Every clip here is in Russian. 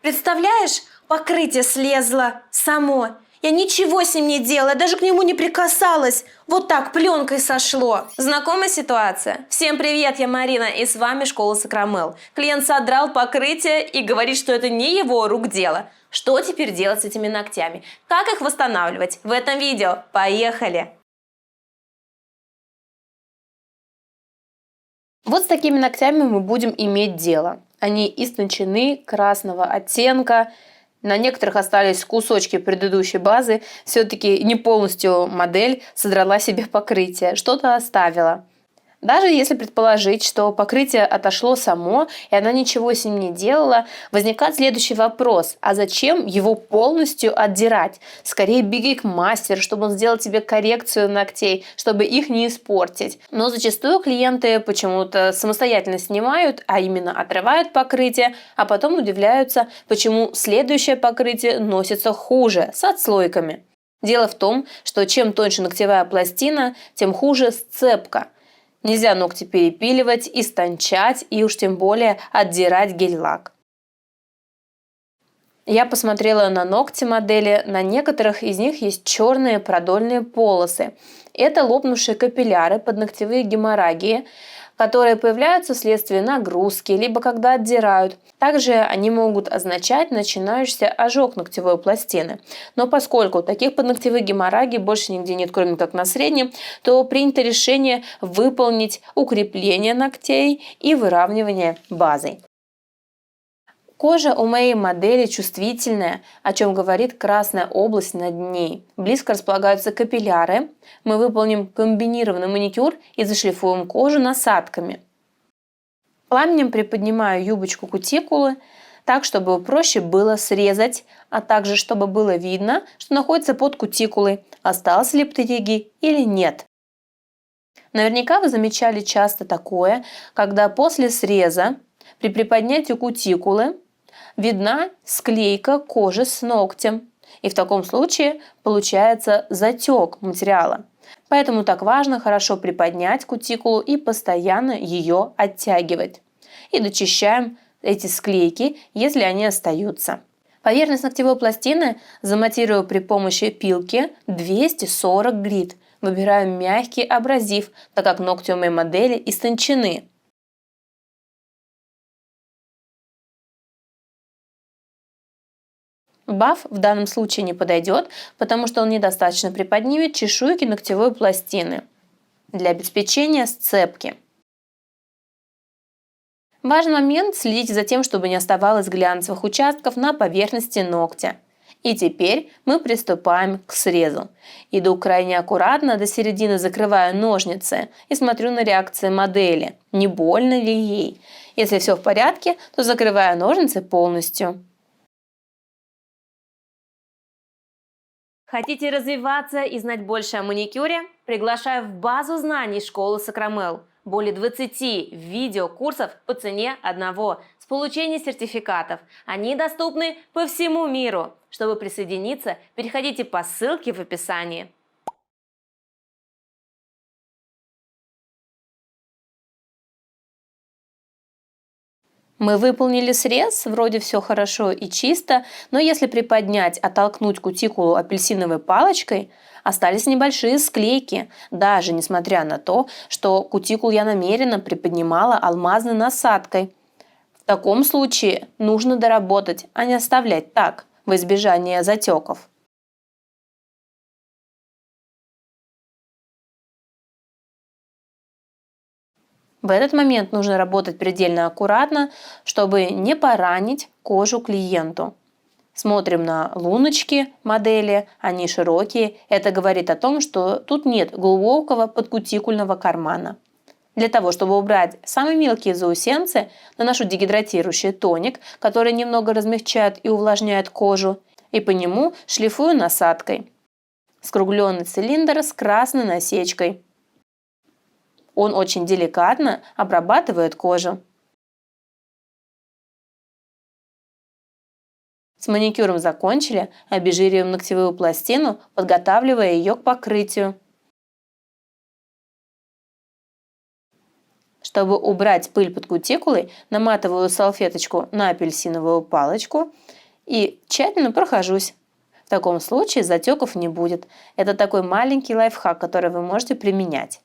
Представляешь, покрытие слезло само. Я ничего с ним не делала, даже к нему не прикасалась. Вот так пленкой сошло. Знакомая ситуация? Всем привет, я Марина, и с вами школа Сакрамел. Клиент содрал покрытие и говорит, что это не его рук дело. Что теперь делать с этими ногтями? Как их восстанавливать? В этом видео. Поехали! Вот с такими ногтями мы будем иметь дело. Они истончены, красного оттенка. На некоторых остались кусочки предыдущей базы. Все-таки не полностью модель содрала себе покрытие, что-то оставила. Даже если предположить, что покрытие отошло само, и она ничего с ним не делала, возникает следующий вопрос: а зачем его полностью отдирать? Скорее беги к мастеру, чтобы он сделал тебе коррекцию ногтей, чтобы их не испортить. Но зачастую клиенты почему-то самостоятельно снимают, а именно отрывают покрытие, а потом удивляются, почему следующее покрытие носится хуже, с отслойками. Дело в том, что чем тоньше ногтевая пластина, тем хуже сцепка. Нельзя ногти перепиливать, истончать и уж тем более отдирать гель-лак. Я посмотрела на ногти модели, на некоторых из них есть черные продольные полосы. Это лопнувшие капилляры, подногтевые геморрагии, которые появляются вследствие нагрузки, либо когда отдирают. Также они могут означать начинающийся ожог ногтевой пластины. Но поскольку таких подногтевых геморрагий больше нигде нет, кроме как на среднем, то принято решение выполнить укрепление ногтей и выравнивание базой. Кожа у моей модели чувствительная, о чем говорит красная область над ней. Близко располагаются капилляры. Мы выполним комбинированный маникюр и зашлифуем кожу насадками. Пламенем приподнимаю юбочку кутикулы так, чтобы проще было срезать, а также чтобы было видно, что находится под кутикулой, остался ли птериги или нет. Наверняка вы замечали часто такое, когда после среза при приподнятии кутикулы видна склейка кожи с ногтем, и в таком случае получается затек материала. Поэтому так важно хорошо приподнять кутикулу и постоянно ее оттягивать. И дочищаем эти склейки, если они остаются. Поверхность ногтевой пластины заматирую при помощи пилки 240 грит. Выбираю мягкий абразив, так как ногти у моей модели истончены. Баф в данном случае не подойдет, потому что он недостаточно приподнимет чешуйки ногтевой пластины для обеспечения сцепки. Важный момент – следите за тем, чтобы не оставалось глянцевых участков на поверхности ногтя. И теперь мы приступаем к срезу. Иду крайне аккуратно, до середины закрываю ножницы и смотрю на реакции модели, не больно ли ей. Если все в порядке, то закрываю ножницы полностью. Хотите развиваться и знать больше о маникюре? Приглашаю в базу знаний школы Сакрамел. Более 20 видеокурсов по цене одного, с получением сертификатов. Они доступны по всему миру. Чтобы присоединиться, переходите по ссылке в описании. Мы выполнили срез, вроде все хорошо и чисто, но если приподнять, оттолкнуть кутикулу апельсиновой палочкой, остались небольшие склейки, даже несмотря на то, что кутикулу я намеренно приподнимала алмазной насадкой. В таком случае нужно доработать, а не оставлять так, во избежание затеков. В этот момент нужно работать предельно аккуратно, чтобы не поранить кожу клиенту. Смотрим на луночки модели, они широкие. Это говорит о том, что тут нет глубокого подкутикульного кармана. Для того, чтобы убрать самые мелкие заусенцы, наношу дегидратирующий тоник, который немного размягчает и увлажняет кожу, и по нему шлифую насадкой. Скругленный цилиндр с красной насечкой. Он очень деликатно обрабатывает кожу. С маникюром закончили, обезжириваем ногтевую пластину, подготавливая ее к покрытию. Чтобы убрать пыль под кутикулой, наматываю салфеточку на апельсиновую палочку и тщательно прохожусь. В таком случае затеков не будет. Это такой маленький лайфхак, который вы можете применять.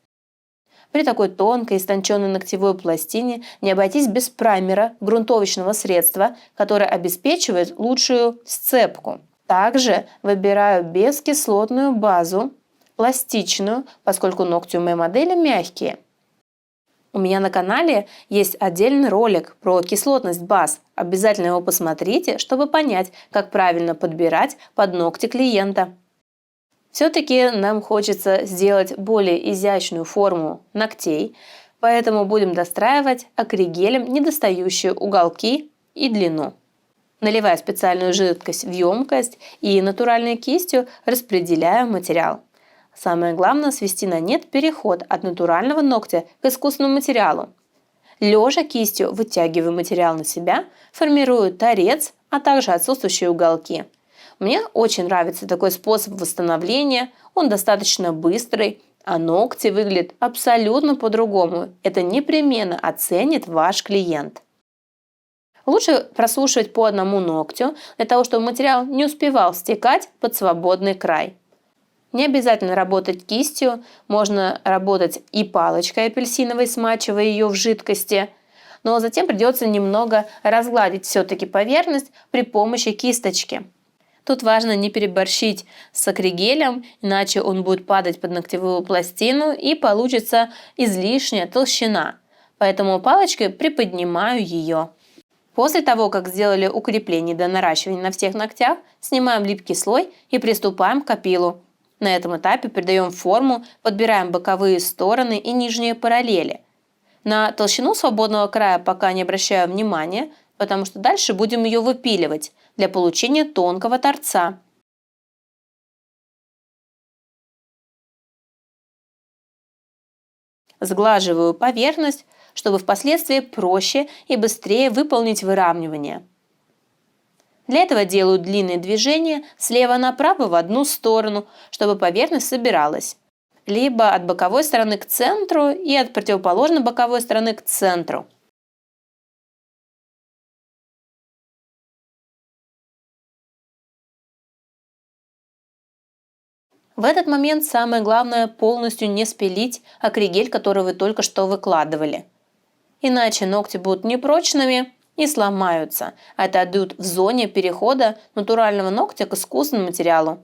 При такой тонкой истонченной ногтевой пластине не обойтись без праймера, грунтовочного средства, которое обеспечивает лучшую сцепку. Также выбираю бескислотную базу, пластичную, поскольку ногти у моей модели мягкие. У меня на канале есть отдельный ролик про кислотность баз. Обязательно его посмотрите, чтобы понять, как правильно подбирать под ногти клиента. Все-таки нам хочется сделать более изящную форму ногтей, поэтому будем достраивать акригелем недостающие уголки и длину. Наливаю специальную жидкость в емкость и натуральной кистью распределяю материал. Самое главное свести на нет переход от натурального ногтя к искусственному материалу. Лежа кистью вытягиваю материал на себя, формирую торец, а также отсутствующие уголки. Мне очень нравится такой способ восстановления, он достаточно быстрый, а ногти выглядят абсолютно по-другому. Это непременно оценит ваш клиент. Лучше просушивать по одному ногтю, для того, чтобы материал не успевал стекать под свободный край. Не обязательно работать кистью, можно работать и палочкой апельсиновой, смачивая ее в жидкости, но затем придется немного разгладить все-таки поверхность при помощи кисточки. Тут важно не переборщить с акригелем, иначе он будет падать под ногтевую пластину и получится излишняя толщина. Поэтому палочкой приподнимаю ее. После того, как сделали укрепление до наращивания на всех ногтях, снимаем липкий слой и приступаем к опилу. На этом этапе придаем форму, подбираем боковые стороны и нижние параллели. На толщину свободного края пока не обращаю внимания, потому что дальше будем ее выпиливать для получения тонкого торца. Сглаживаю поверхность, чтобы впоследствии проще и быстрее выполнить выравнивание. Для этого делаю длинные движения слева направо в одну сторону, чтобы поверхность собиралась. Либо от боковой стороны к центру и от противоположной боковой стороны к центру. В этот момент самое главное полностью не спилить акригель, который вы только что выкладывали. Иначе ногти будут непрочными и сломаются, а это отдают в зоне перехода натурального ногтя к искусственному материалу.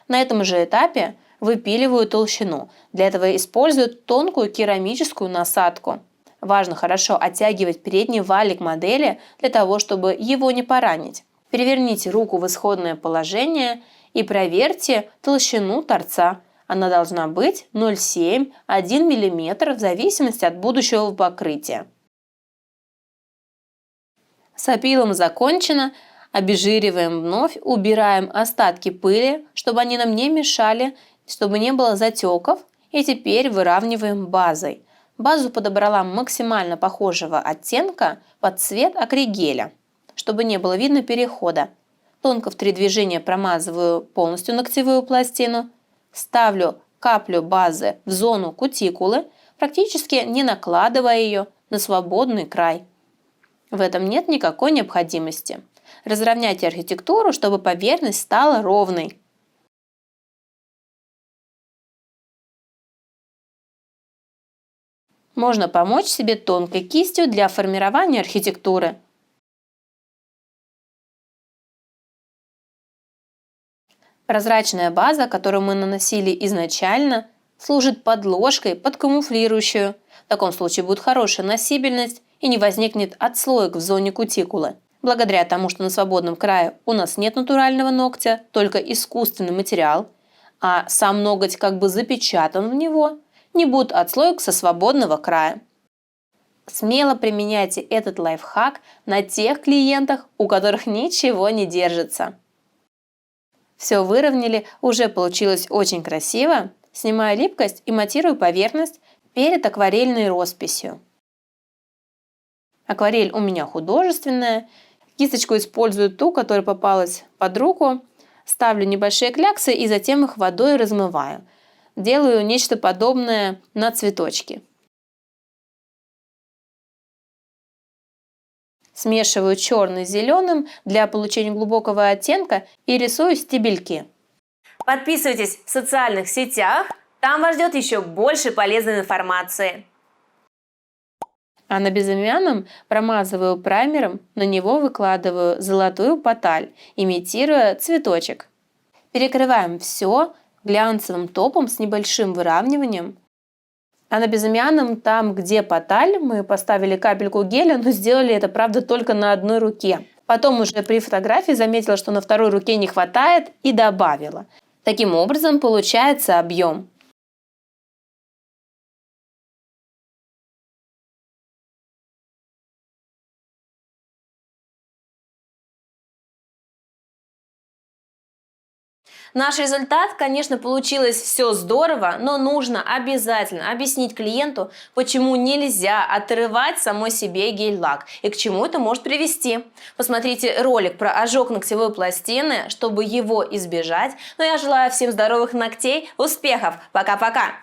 На этом же этапе выпиливаю толщину. Для этого использую тонкую керамическую насадку. Важно хорошо оттягивать передний валик модели для того, чтобы его не поранить. Переверните руку в исходное положение и проверьте толщину торца. Она должна быть 0,7–1 мм в зависимости от будущего покрытия. С опилом закончено. Обезжириваем вновь, убираем остатки пыли, чтобы они нам не мешали, чтобы не было затеков. И теперь выравниваем базой. Базу подобрала максимально похожего оттенка под цвет акригеля, чтобы не было видно перехода. Тонко в 3 движения промазываю полностью ногтевую пластину, ставлю каплю базы в зону кутикулы, практически не накладывая ее на свободный край. В этом нет никакой необходимости. Разровняйте архитектуру, чтобы поверхность стала ровной. Можно помочь себе тонкой кистью для формирования архитектуры. Прозрачная база, которую мы наносили изначально, служит подложкой под камуфлирующую. В таком случае будет хорошая носибельность и не возникнет отслоек в зоне кутикулы. Благодаря тому, что на свободном крае у нас нет натурального ногтя, только искусственный материал, а сам ноготь как бы запечатан в него, не будет отслоек со свободного края. Смело применяйте этот лайфхак на тех клиентах, у которых ничего не держится. Все выровняли, уже получилось очень красиво. Снимаю липкость и матирую поверхность перед акварельной росписью. Акварель у меня художественная. Кисточку использую ту, которая попалась под руку. Ставлю небольшие кляксы и затем их водой размываю. Делаю нечто подобное на цветочки. Смешиваю черный с зеленым для получения глубокого оттенка и рисую стебельки. Подписывайтесь в социальных сетях, там вас ждет еще больше полезной информации. А на безымянном промазываю праймером, на него выкладываю золотую поталь, имитируя цветочек. Перекрываем все глянцевым топом с небольшим выравниванием. А на безымянном, там, где поталь, мы поставили капельку геля, но сделали это, правда, только на одной руке. Потом уже при фотографии заметила, что на второй руке не хватает, и добавила. Таким образом получается объем. Наш результат, конечно, получилось все здорово, но нужно обязательно объяснить клиенту, почему нельзя отрывать самой себе гель-лак и к чему это может привести. Посмотрите ролик про ожог ногтевой пластины, чтобы его избежать. Но я желаю всем здоровых ногтей, успехов! Пока-пока!